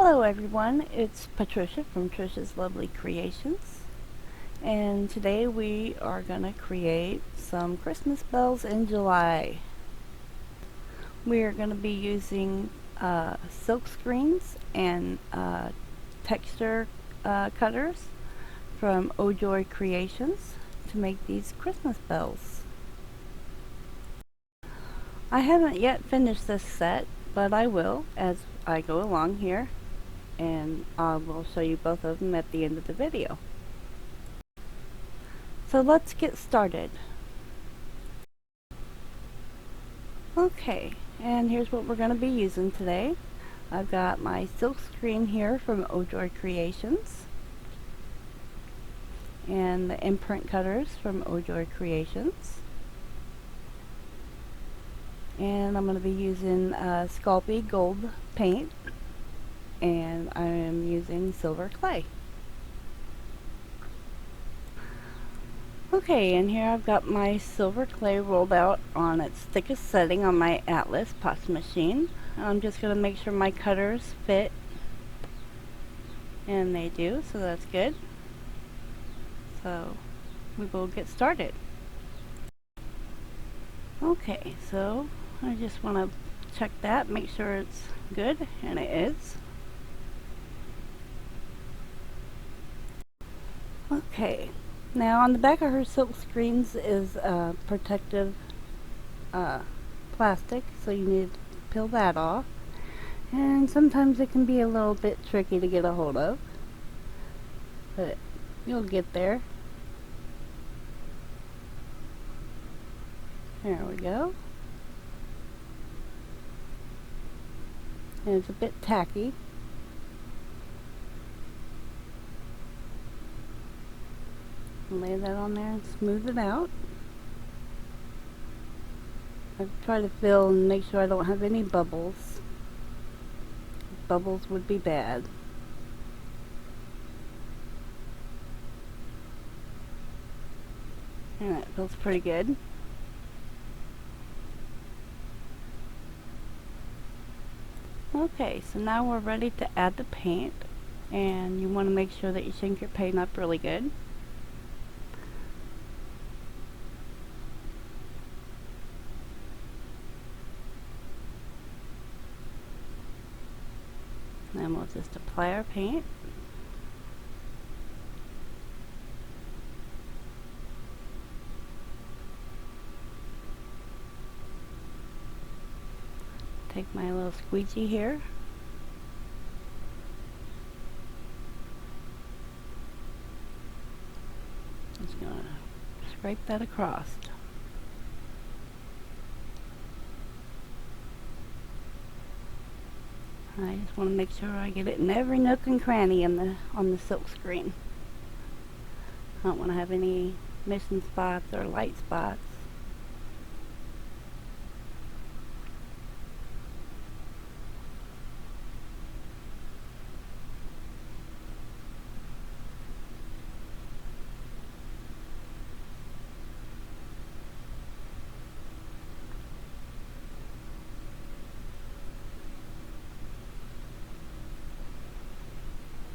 Hello everyone, it's Patricia from Trisha's Lovely Creations, and today we are going to create some Christmas bells in July. We are going to be using silk screens and texture cutters from Joy Creations to make these Christmas bells. I haven't yet finished this set, but I will as I go along here, and I will show you both of them at the end of the video. So let's get started. Okay, and here's what we're going to be using today. I've got my silk screen here from Joy Creations and the imprint cutters from Joy Creations. And I'm going to be using Sculpey gold paint, and I am using silver clay. Okay, and here I've got my silver clay rolled out on its thickest setting on my Atlas pasta machine. I'm just going to make sure my cutters fit, and they do, so that's good. So we will get started. Okay, so I just want to check that, make sure it's good, and it is. Okay, now on the back of her silk screens is protective plastic, so you need to peel that off. And sometimes it can be a little bit tricky to get a hold of, but you'll get there. There we go. And it's a bit tacky. Lay that on there and smooth it out. I try to fill and make sure I don't have any bubbles. Bubbles would be bad. And that feels pretty good. Okay, so now we're ready to add the paint, and you want to make sure that you sink your paint up really good. Then we'll just apply our paint. Take my little squeegee here. Just gonna scrape that across. I just want to make sure I get it in every nook and cranny on the silk screen. I don't want to have any missing spots or light spots.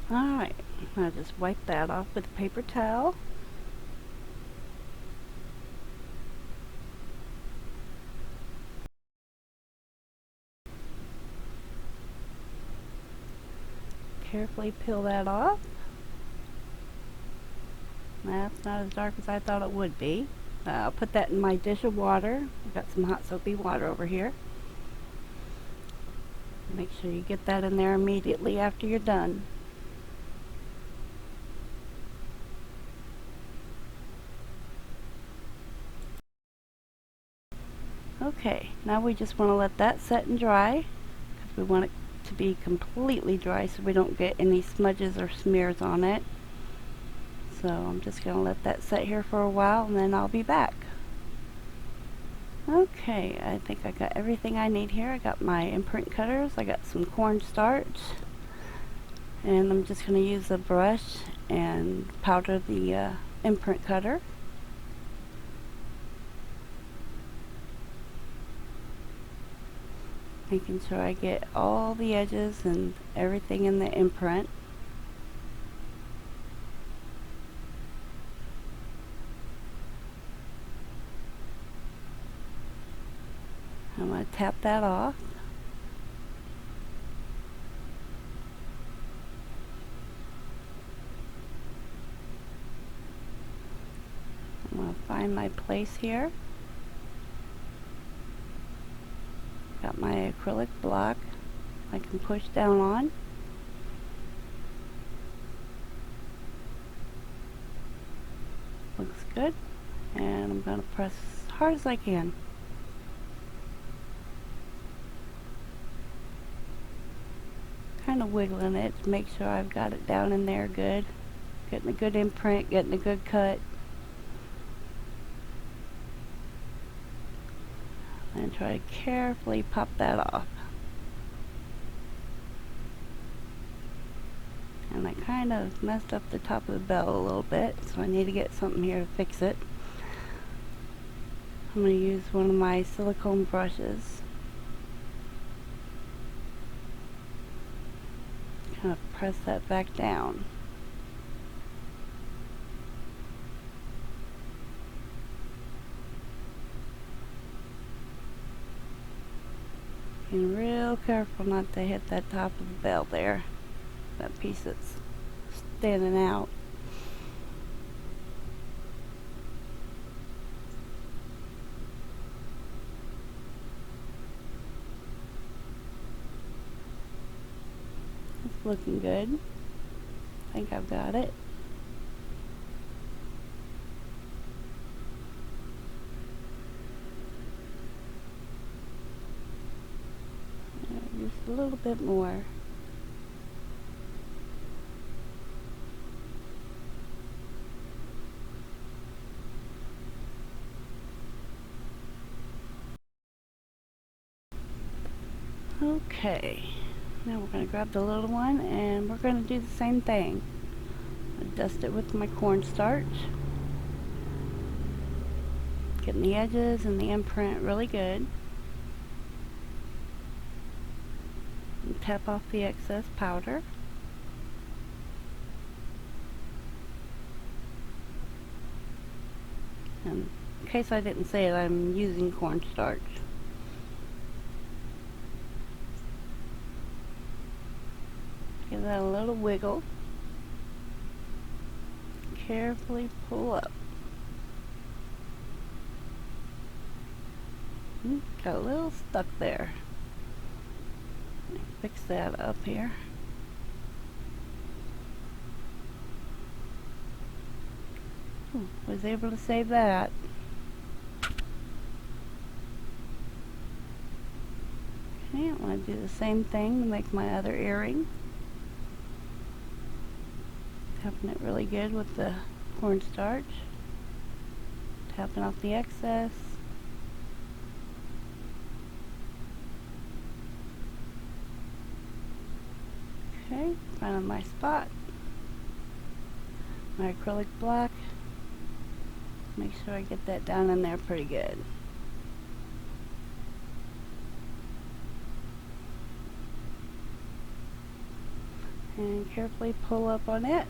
Alright, I'll just wipe that off with a paper towel. Carefully peel that off. That's not as dark as I thought it would be. I'll put that in my dish of water. I've got some hot soapy water over here. Make sure you get that in there immediately after you're done. Okay, now we just want to let that set and dry, because we want it to be completely dry so we don't get any smudges or smears on it. So I'm just going to let that set here for a while, and then I'll be back. Okay, I think I got everything I need here. I got my imprint cutters, I got some cornstarch, and I'm just going to use a brush and powder the imprint cutter. Making sure I get all the edges and everything in the imprint. I'm going to tap that off. I'm going to find my place here. Got my acrylic block I can push down on. Looks good. And I'm going to press as hard as I can. Kind of wiggling it to make sure I've got it down in there good. Getting a good imprint, getting a good cut. And try to carefully pop that off. And I kind of messed up the top of the bell a little bit, so I need to get something here to fix it. I'm going to use one of my silicone brushes. Kind of press that back down. Being real careful not to hit that top of the bell there. That piece that's standing out. It's looking good. I think I've got it. Just a little bit more. Okay, now we're going to grab the little one and we're going to do the same thing. Dust it with my cornstarch. Getting the edges and the imprint really good. And tap off the excess powder. And in case I didn't say it, I'm using cornstarch. Give that a little wiggle. Carefully pull up. Got a little stuck there. Fix that up here. Was able to save that. Okay, I'm going to do the same thing to make my other earring. Tapping it really good with the cornstarch. Tapping off the excess. Okay, finding my spot. My acrylic block. Make sure I get that down in there pretty good. And carefully pull up on it.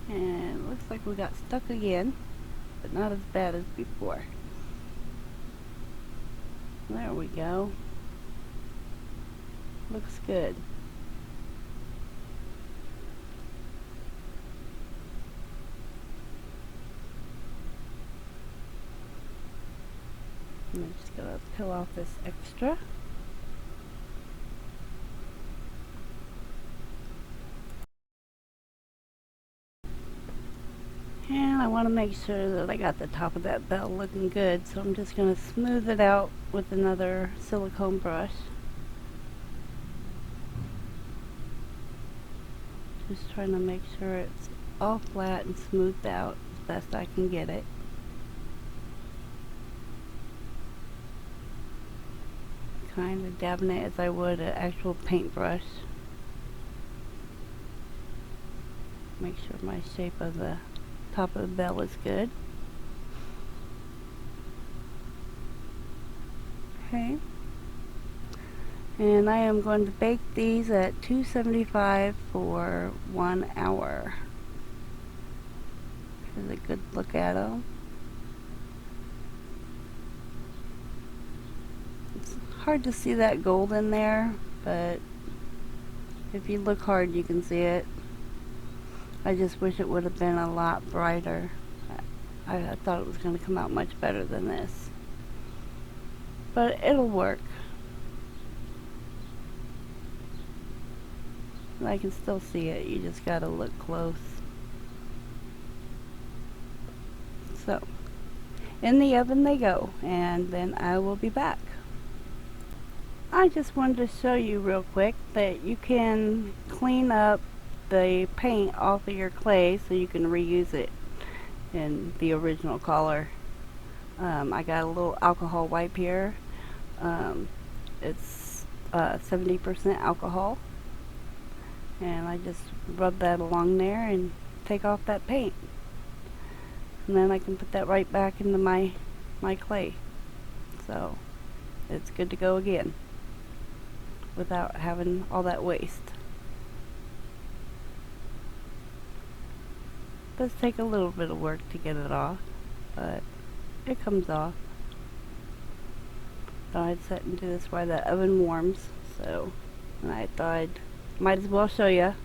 And it looks like we got stuck again, but not as bad as before. There we go. Looks good. I'm just going to peel off this extra. And I want to make sure that I got the top of that bell looking good, so I'm just going to smooth it out with another silicone brush. Just trying to make sure it's all flat and smoothed out as best I can get it. Kind of dabbing it as I would an actual paintbrush. Make sure my shape of the top of the bell is good. Okay. And I am going to bake these at 275 for 1 hour. Here's a good look at them. It's hard to see that gold in there, but if you look hard you can see it. I just wish it would have been a lot brighter. I thought it was going to come out much better than this. But it'll work. I can still see it, you just gotta look close. So, in the oven they go, and then I will be back. I just wanted to show you real quick that you can clean up the paint off of your clay so you can reuse it in the original color. I got a little alcohol wipe here. It's 70% alcohol, and I just rub that along there and take off that paint, and then I can put that right back into my clay, so it's good to go again without having all that waste. It does take a little bit of work to get it off, but it comes off. Thought I'd set and do this while the oven warms, so, and I thought I might as well show you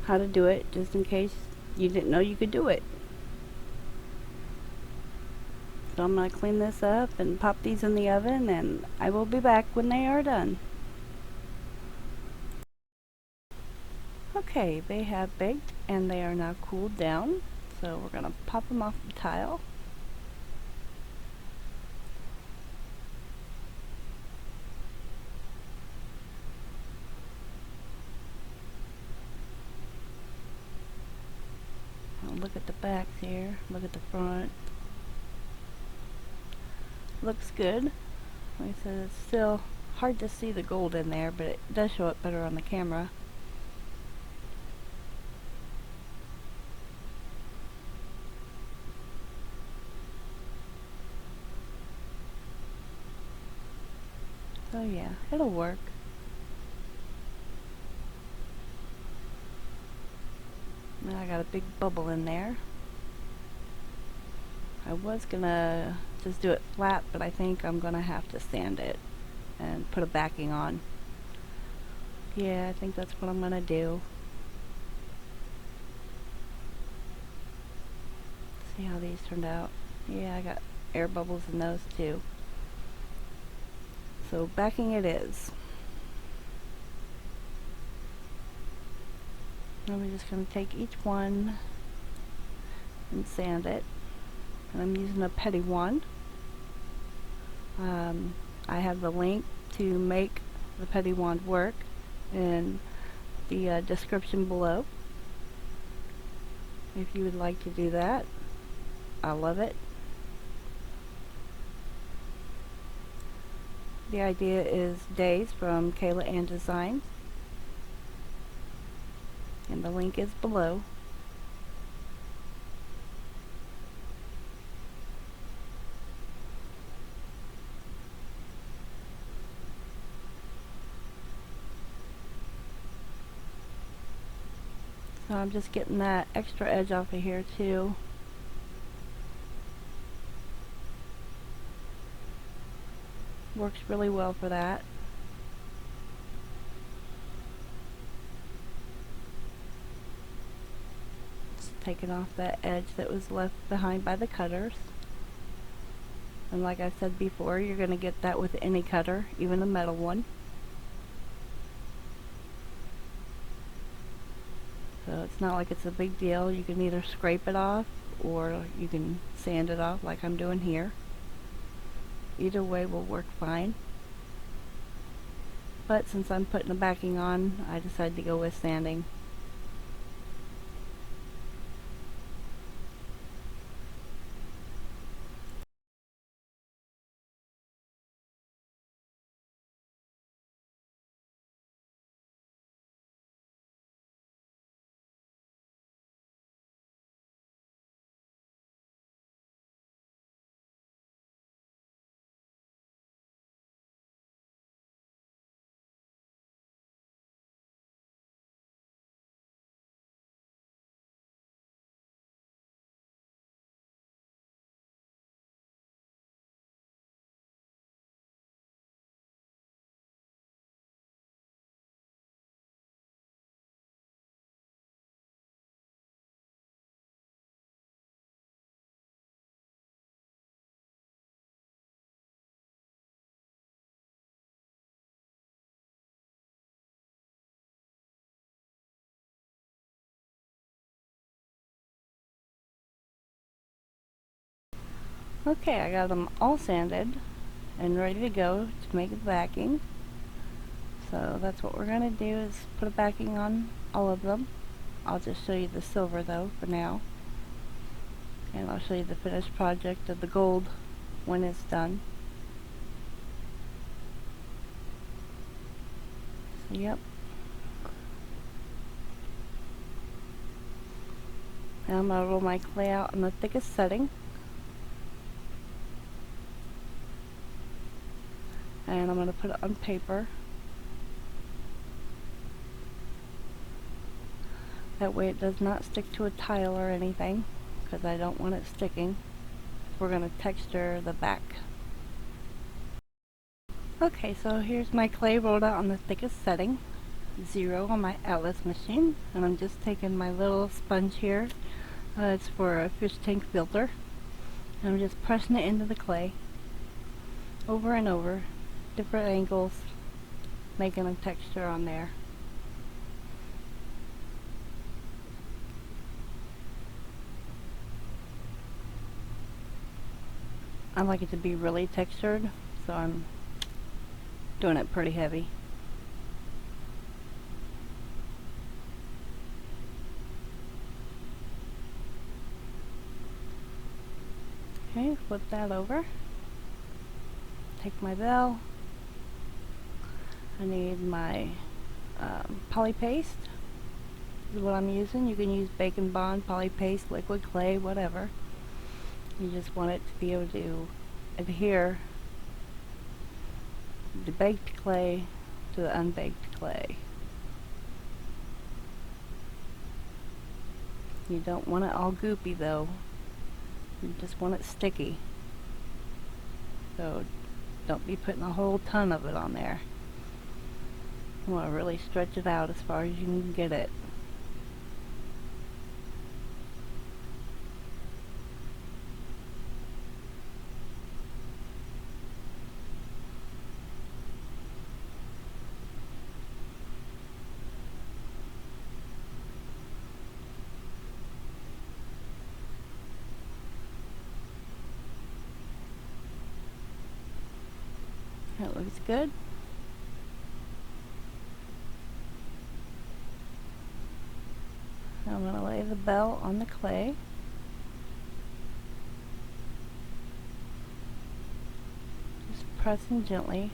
how to do it just in case you didn't know you could do it. So I'm going to clean this up and pop these in the oven, and I will be back when they are done. Okay, they have baked and they are now cooled down, so we're going to pop them off the tile. Now look at the backs here, look at the front. Looks good. Like I said, it's still hard to see the gold in there, but it does show up better on the camera. So yeah, it'll work. Now I got a big bubble in there. I was gonna just do it flat, but I think I'm gonna have to sand it and put a backing on. Yeah, I think that's what I'm gonna do. See how these turned out. Yeah, I got air bubbles in those too. So backing it is. Now we're just going to take each one and sand it. And I'm using a petty wand. I have the link to make the petty wand work in the description below if you would like to do that. I love it. The idea is Days from Kayla and Designs, and the link is below. So I'm just getting that extra edge off of here too. Works really well for that. Just taking off that edge that was left behind by the cutters. And like I said before, you're going to get that with any cutter, even a metal one. So it's not like it's a big deal. You can either scrape it off or you can sand it off like I'm doing here. Either way will work fine. But since I'm putting a backing on, I decided to go with sanding. Okay, I got them all sanded and ready to go to make the backing. So that's what we're going to do, is put a backing on all of them. I'll just show you the silver though for now. And I'll show you the finished project of the gold when it's done. So, yep. Now I'm going to roll my clay out in the thickest setting. And I'm going to put it on paper. That way it does not stick to a tile or anything, because I don't want it sticking. We're going to texture the back. Okay, so here's my clay rolled out on the thickest setting, 0 on my Atlas machine, and I'm just taking my little sponge here. It's for a fish tank filter. And I'm just pressing it into the clay, over and over, different angles, making a texture on there. I like it to be really textured, so I'm doing it pretty heavy. Okay, flip that over. Take my bell. I need my poly paste. This is what I'm using. You can use Bacon Bond, poly paste, liquid clay, whatever. You just want it to be able to adhere the baked clay to the unbaked clay. You don't want it all goopy though. You just want it sticky. So don't be putting a whole ton of it on there. You want to really stretch it out as far as you can get it. That looks good. I'm going to lay the bell on the clay. Just pressing gently.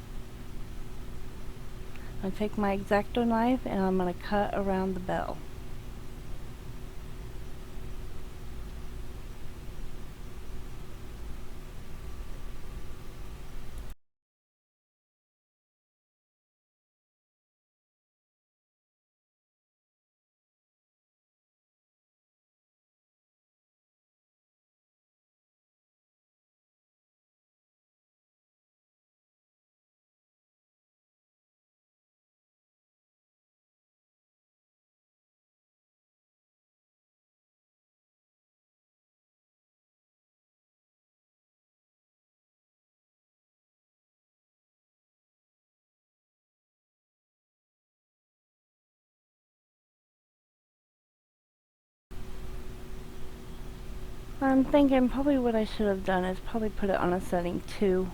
I'm going to take my X-Acto knife and I'm going to cut around the bell. I'm thinking probably what I should have done is probably put it on a setting 2.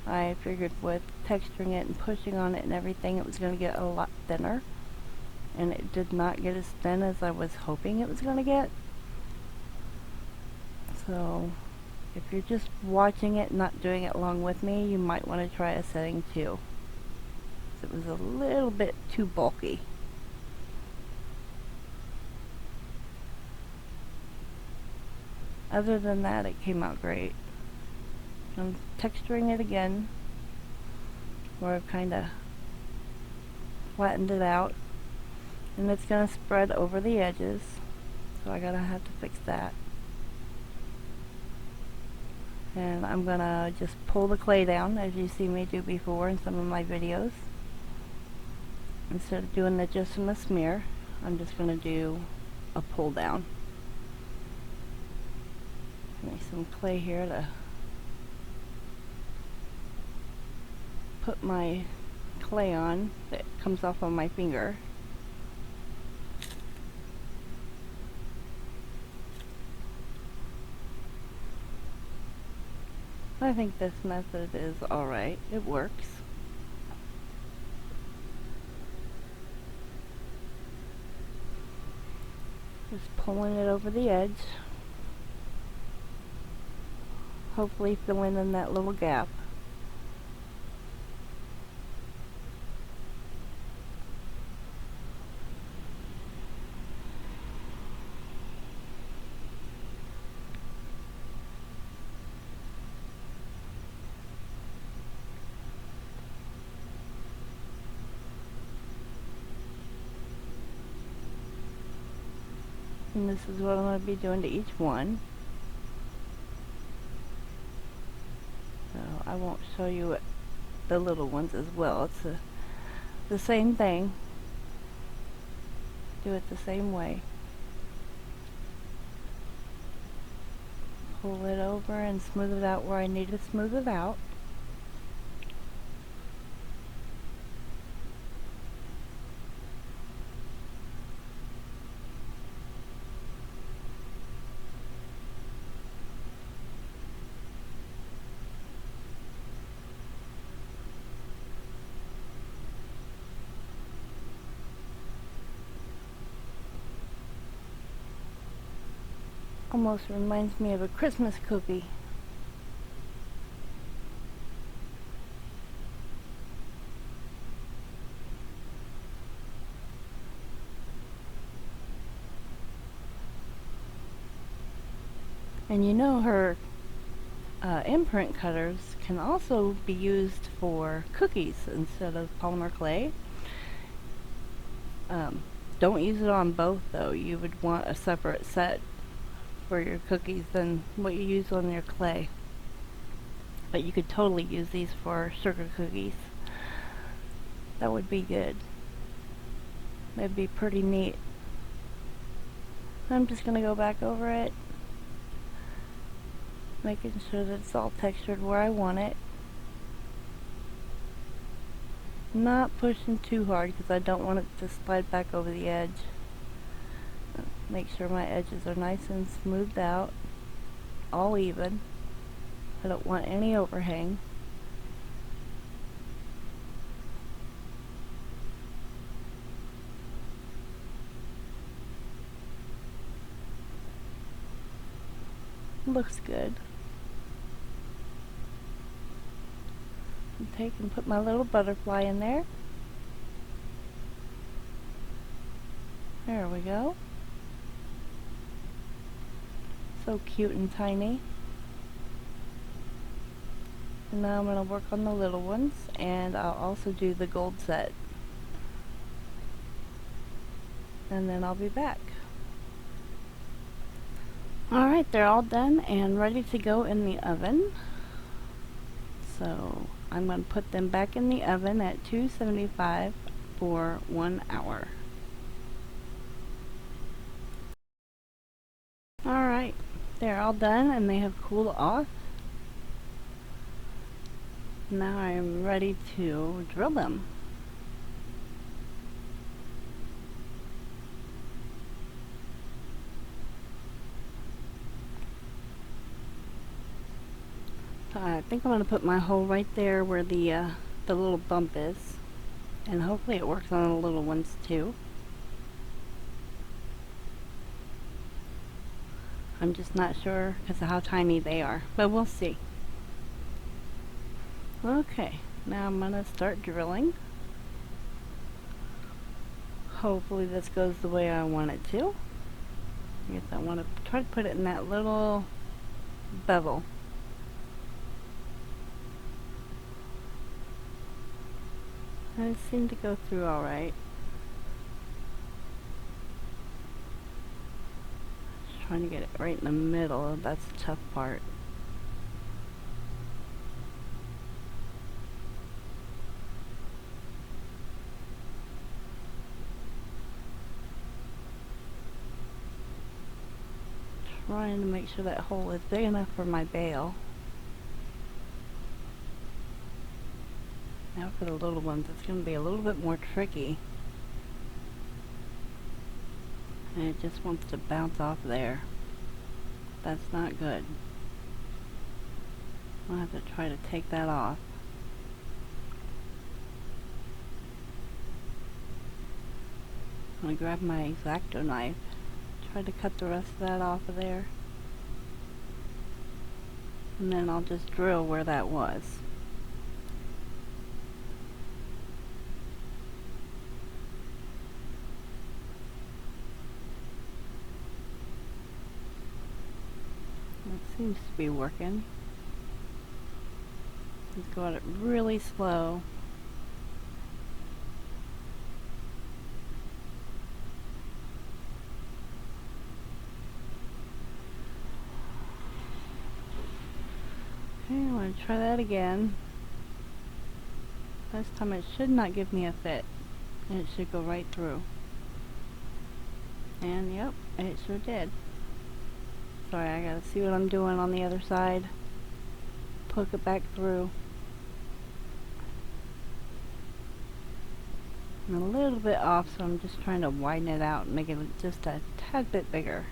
I figured with texturing it and pushing on it and everything, it was going to get a lot thinner. And it did not get as thin as I was hoping it was going to get. So if you're just watching it and not doing it along with me, you might want to try a setting 2. It was a little bit too bulky. Other than that, it came out great. I'm texturing it again, where I've kind of flattened it out, and it's going to spread over the edges, so I gotta have to fix that. And I'm gonna just pull the clay down, as you see me do before in some of my videos. Instead of doing just a smear, I'm just gonna do a pull down. Give me some clay here to put my clay on that comes off on my finger. I think this method is alright. It works. Just pulling it over the edge. Hopefully filling in that little gap. And this is what I'm going to be doing to each one. So I won't show you the little ones as well. It's the same thing. Do it the same way. Pull it over and smooth it out where I need to smooth it out. Almost reminds me of a Christmas cookie. And you know, her imprint cutters can also be used for cookies instead of polymer clay. Don't use it on both though. You would want a separate set for your cookies than what you use on your clay. But you could totally use these for sugar cookies. That would be good. That'd be pretty neat. I'm just gonna go back over it, making sure that it's all textured where I want it. Not pushing too hard because I don't want it to slide back over the edge. Make sure my edges are nice and smoothed out, all even. I don't want any overhang. Looks good. Take and put my little butterfly in there. There we go. So cute and tiny. And now I'm going to work on the little ones, and I'll also do the gold set. And then I'll be back. Alright, they're all done and ready to go in the oven. So I'm going to put them back in the oven at 275 for 1 hour. Alright, they're all done and they have cooled off. Now I'm ready to drill them. I think I'm going to put my hole right there where the little bump is, and hopefully it works on the little ones too. I'm just not sure because of how tiny they are, but we'll see. Okay, now I'm going to start drilling. Hopefully this goes the way I want it to. I guess I want to try to put it in that little bevel. It seemed to go through alright. Just trying to get it right in the middle. That's the tough part. Trying to make sure that hole is big enough for my bail. Now for the little ones, it's going to be a little bit more tricky. And it just wants to bounce off there. That's not good. I'll have to try to take that off. I'm going to grab my X-Acto knife, try to cut the rest of that off of there, and then I'll just drill where that was. It seems to be working. Let's go at it really slow. Okay, I'm going to try that again. This time it should not give me a fit. It should go right through. And yep, it sure did. Sorry, I gotta see what I'm doing on the other side. Poke it back through. I'm a little bit off, so I'm just trying to widen it out and make it just a tad bit bigger.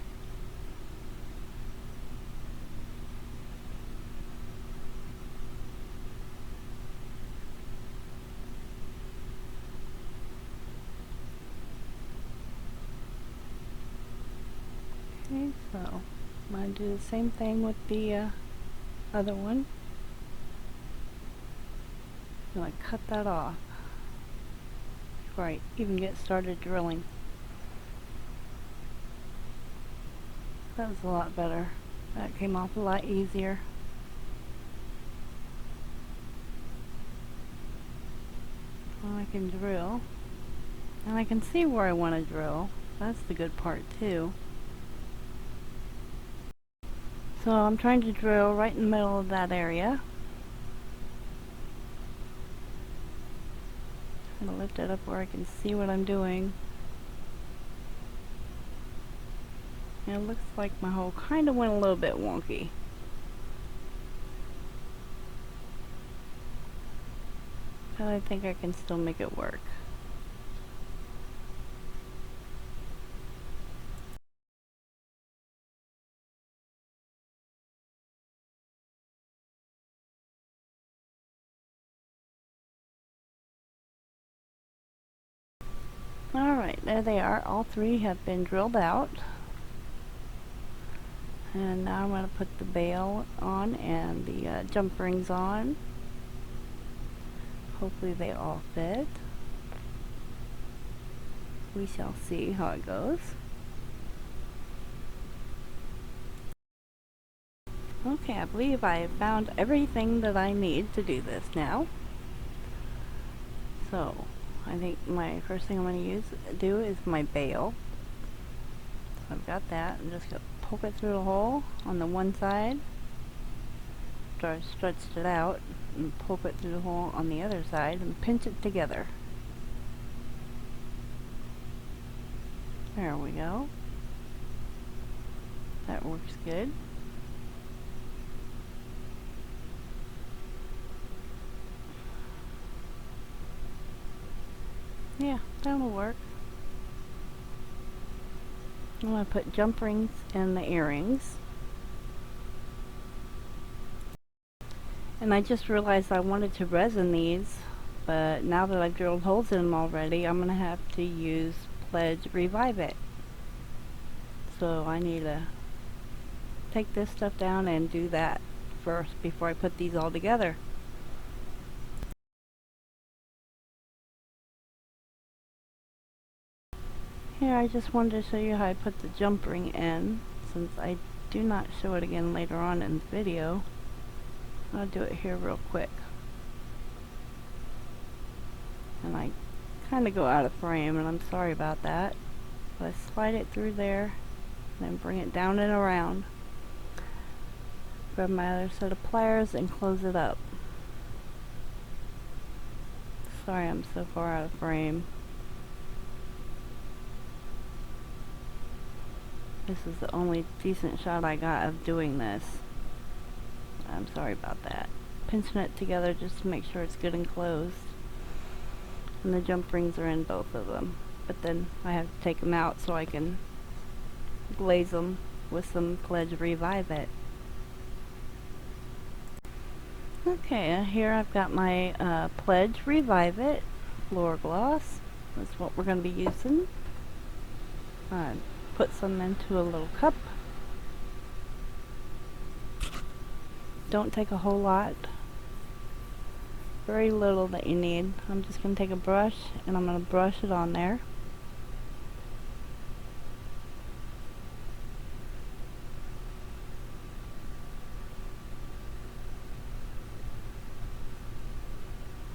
Okay, so I'm going to do the same thing with the other one. I'm going to cut that off before I even get started drilling. That was a lot better. That came off a lot easier. Well, I can drill. And I can see where I want to drill. That's the good part too. So I'm trying to drill right in the middle of that area. I'm going to lift it up where I can see what I'm doing. And it looks like my hole kind of went a little bit wonky. But I think I can still make it work. Alright, there they are. All three have been drilled out. And now I'm going to put the bail on and the jump rings on. Hopefully they all fit. We shall see how it goes. Okay, I believe I found everything that I need to do this now. So, I think my first thing I'm going to do is my bail. So I've got that. I'm just going to poke it through the hole on the one side. After I've stretched it out, and poke it through the hole on the other side and pinch it together. There we go. That works good. Yeah, that'll work. I'm going to put jump rings in the earrings. And I just realized I wanted to resin these, but now that I've drilled holes in them already, I'm going to have to use Pledge Revive It. So I need to take this stuff down and do that first before I put these all together. Here, I just wanted to show you how I put the jump ring in, since I do not show it again later on in the video. I'll do it here real quick. And I kind of go out of frame, and I'm sorry about that. But I slide it through there, then bring it down and around. Grab my other set of pliers and close it up. Sorry I'm so far out of frame. This is the only decent shot I got of doing this. I'm sorry about that. Pinching it together just to make sure it's good and closed. And the jump rings are in both of them. But then I have to take them out so I can glaze them with some Pledge Revive It. Okay, here I've got my Pledge Revive It floor gloss. That's what we're going to be using. Put some into a little cup. Don't take a whole lot. Very little that you need. I'm just going to take a brush and I'm going to brush it on there.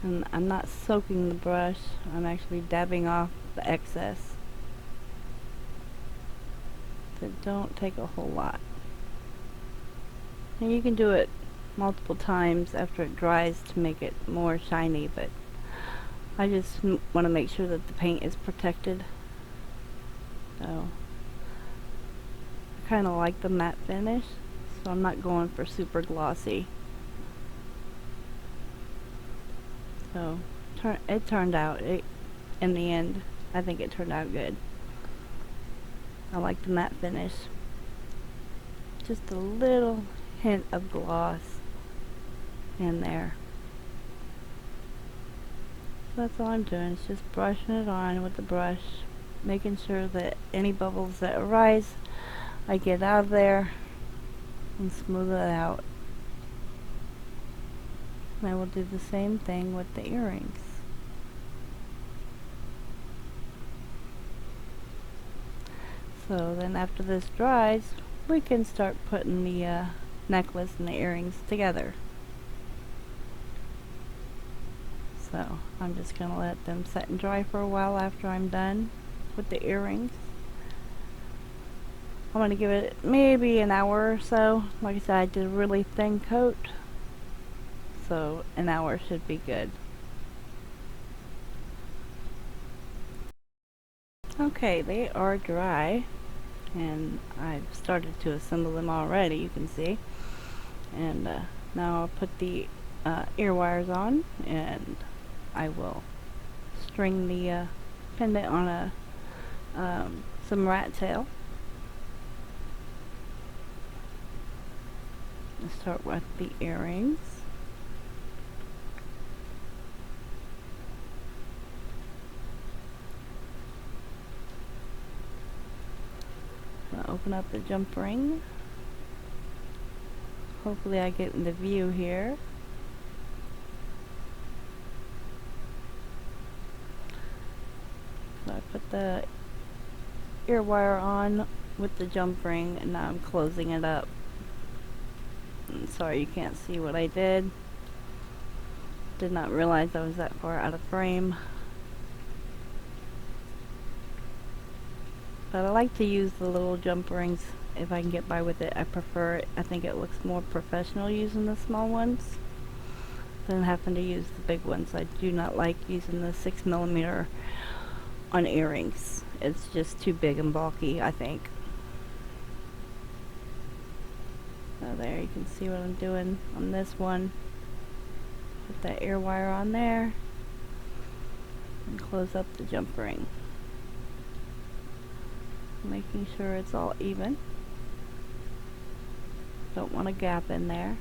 And I'm not soaking the brush, I'm actually dabbing off the excess. So don't take a whole lot. And you can do it multiple times after it dries to make it more shiny, but I just want to make sure that the paint is protected. So I kind of like the matte finish, so I'm not going for super glossy. So it turned out, in the end, I think it turned out good. I like the matte finish. Just a little hint of gloss in there. So that's all I'm doing, is just brushing it on with the brush, making sure that any bubbles that arise, I get out of there and smooth it out. And I will do the same thing with the earrings. So then after this dries, we can start putting the necklace and the earrings together. So I'm just going to let them set and dry for a while after I'm done with the earrings. I'm going to give it maybe an hour or so. Like I said, I did a really thin coat, so an hour should be good. Okay, they are dry, and I've started to assemble them already, you can see. And now I'll put the ear wires on, and I will string the pendant on some rat tail. Let's start with the earrings. I'll open up the jump ring. Hopefully I get in the view here. So I put the ear wire on with the jump ring, and now I'm closing it up. And sorry you can't see what I did. Did not realize I was that far out of frame. But I like to use the little jump rings if I can get by with it. I prefer it. I think it looks more professional using the small ones than having to use the big ones. I do not like using the 6mm on earrings. It's just too big and bulky, I think. So there, you can see what I'm doing on this one. Put that ear wire on there and close up the jump ring, making sure it's all even. Don't want a gap in there.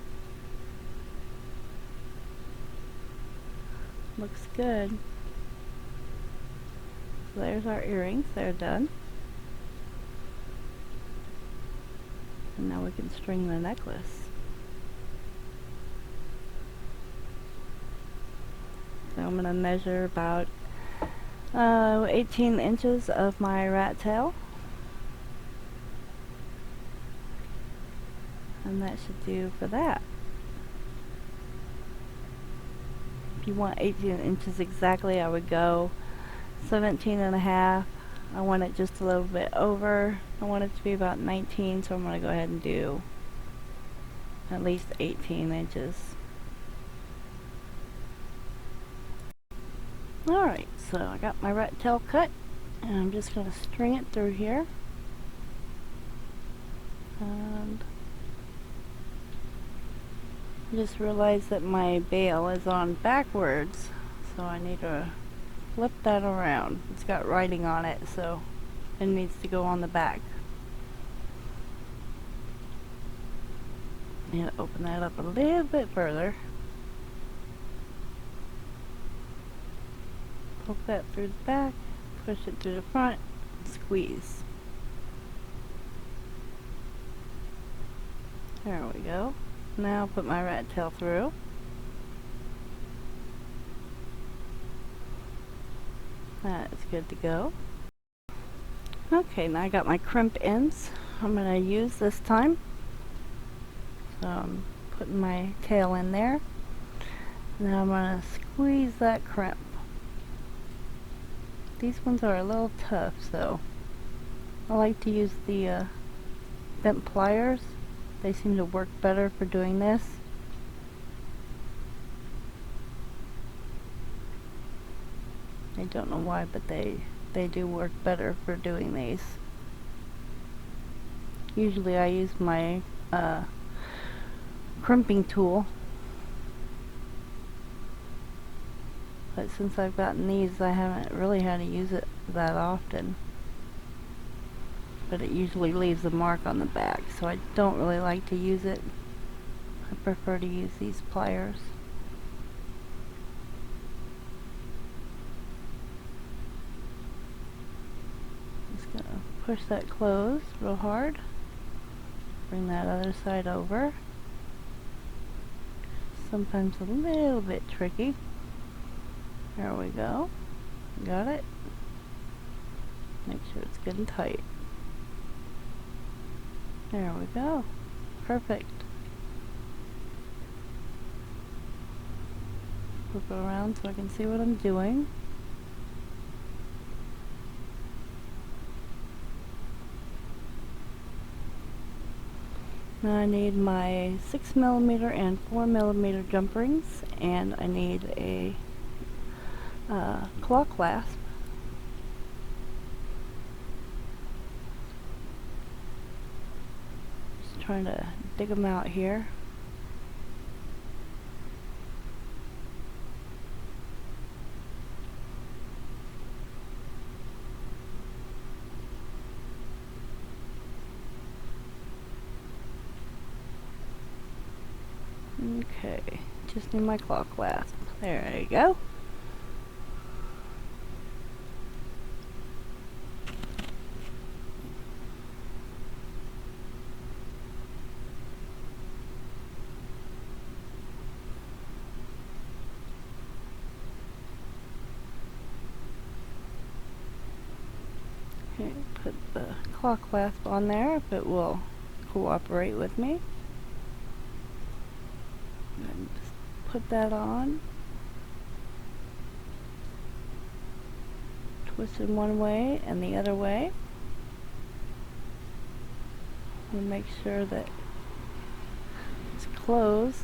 Looks good. So there's our earrings, they're done. And now we can string the necklace. So I'm going to measure about 18 inches of my rat tail. And that should do for that. If you want 18 inches exactly, I would go 17.5. I want it just a little bit over. I want it to be about 19, so I'm going to go ahead and do at least 18 inches. Alright, so I got my rat tail cut, and I'm just going to string it through here. And I just realized that my bail is on backwards, so I need to flip that around. It's got writing on it, so it needs to go on the back. And open that up a little bit further. Poke that through the back, push it through the front, squeeze. There we go. Now put my rat tail through. That's good to go. Okay, now I got my crimp ends I'm going to use this time. So I'm putting my tail in there. Now I'm going to squeeze that crimp. These ones are a little tough, so I like to use the bent pliers. They seem to work better for doing this. I don't know why, but they do work better for doing these. Usually I use my crimping tool, but since I've gotten these, I haven't really had to use it that often. But it usually leaves a mark on the back, so I don't really like to use it. I prefer to use these pliers. Just gonna push that closed real hard. Bring that other side over. Sometimes a little bit tricky. There we go. Got it. Make sure it's good and tight. There we go. Perfect. Flip it around so I can see what I'm doing. Now I need my 6mm and 4mm jump rings, and I need a claw clasp. Just trying to dig them out here. Okay, just need my claw clasp. There you go. Okay, put the claw clasp on there if it will cooperate with me. And just put that on. Twist it one way and the other way. And make sure that it's closed.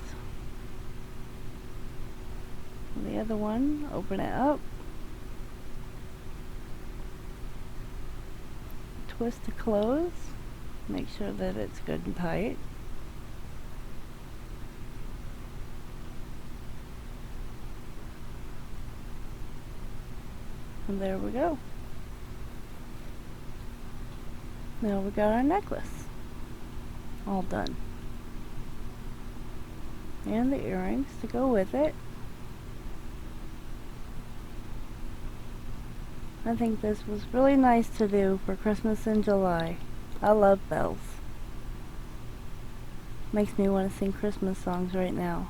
And the other one, open it up. Twist to close. Make sure that it's good and tight. And there we go. Now we got our necklace all done. And the earrings to go with it. I think this was really nice to do for Christmas in July. I love bells. Makes me want to sing Christmas songs right now.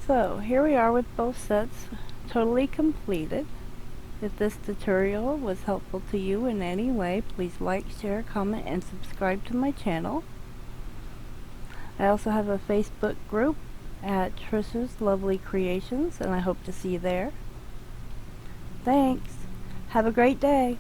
So here we are with both sets totally completed. If this tutorial was helpful to you in any way, please like, share, comment, and subscribe to my channel. I also have a Facebook group at Trisha's Lovely Creations, and I hope to see you there. Thanks. Have a great day.